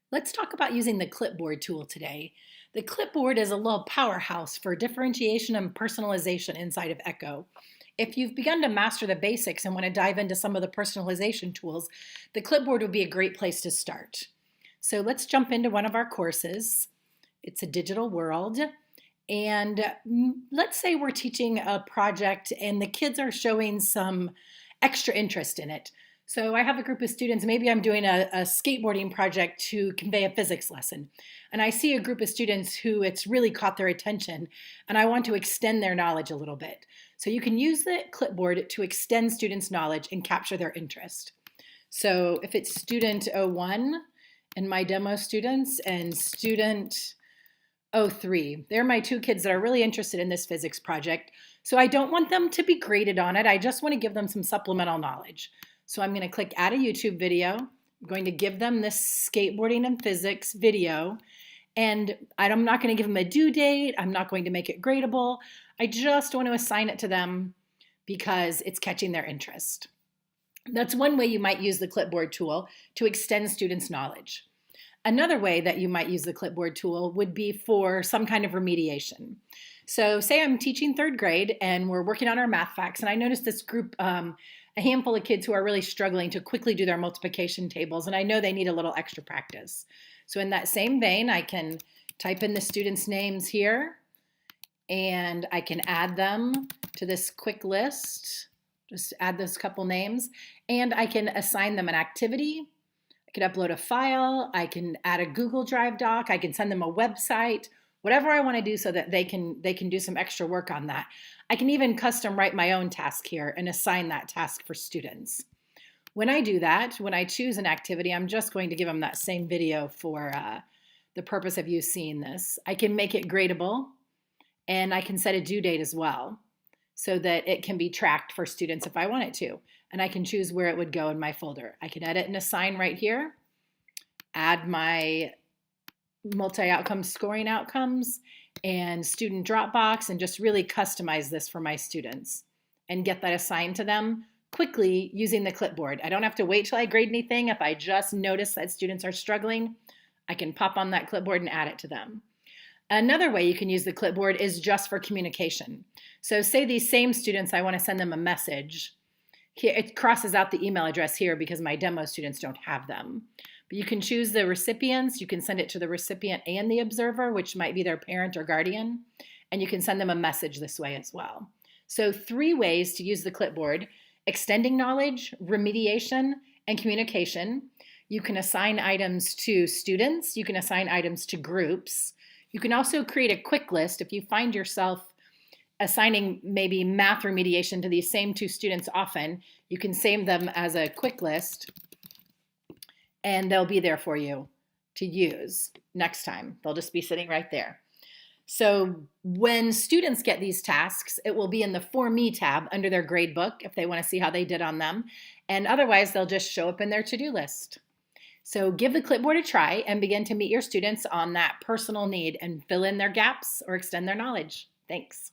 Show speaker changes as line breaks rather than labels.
Let's talk about using the Clipboard tool today. The Clipboard is a little powerhouse for differentiation and personalization inside of Echo. If you've begun to master the basics and want to dive into some of the personalization tools, the Clipboard would be a great place to start. So let's jump into one of our courses. It's a digital world. And let's say we're teaching a project and the kids are showing some extra interest in it. So I have a group of students, maybe I'm doing a skateboarding project to convey a physics lesson. And I see a group of students who it's really caught their attention and I want to extend their knowledge a little bit. So you can use the Clipboard to extend students' knowledge and capture their interest. So if it's student 01 and my demo students and student 03, they're my two kids that are really interested in this physics project. So I don't want them to be graded on it. I just want to give them some supplemental knowledge. So I'm going to click add a YouTube video. I'm going to give them this skateboarding and physics video. And I'm not going to give them a due date. I'm not going to make it gradable. I just want to assign it to them because it's catching their interest. That's one way you might use the Clipboard tool to extend students' knowledge. Another way that you might use the Clipboard tool would be for some kind of remediation. So say I'm teaching third grade and we're working on our math facts, and I noticed this group, a handful of kids who are really struggling to quickly do their multiplication tables, and I know they need a little extra practice. So in that same vein, I can type in the students' names here, and I can add them to this quick list, just add those couple names, and I can assign them an activity. I can upload a file, I can add a Google Drive doc, I can send them a website, whatever I want to do so that they can do some extra work on that. I can even custom write my own task here and assign that task for students. When I do that, when I choose an activity, I'm just going to give them that same video for the purpose of you seeing this. I can make it gradable and I can set a due date as well so that it can be tracked for students if I want it to. And I can choose where it would go in my folder. I can edit and assign right here, add my multi-outcome scoring outcomes and student Dropbox, and just really customize this for my students and get that assigned to them quickly using the Clipboard. I don't have to wait till I grade anything. If I just notice that students are struggling, I can pop on that Clipboard and add it to them. Another way you can use the Clipboard is just for communication. So say these same students, I want to send them a message. Here, it crosses out the email address here because my demo students don't have them. But you can choose the recipients. You can send it to the recipient and the observer, which might be their parent or guardian. And you can send them a message this way as well. So 3 ways to use the Clipboard: extending knowledge, remediation, and communication. You can assign items to students. You can assign items to groups. You can also create a quick list if you find yourself assigning maybe math remediation to these same 2 students often. You can save them as a quick list and they'll be there for you to use next time. They'll just be sitting right there. So when students get these tasks, it will be in the For Me tab under their grade book if they want to see how they did on them. And otherwise, they'll just show up in their to-do list. So give the Clipboard a try and begin to meet your students on that personal need and fill in their gaps or extend their knowledge. Thanks.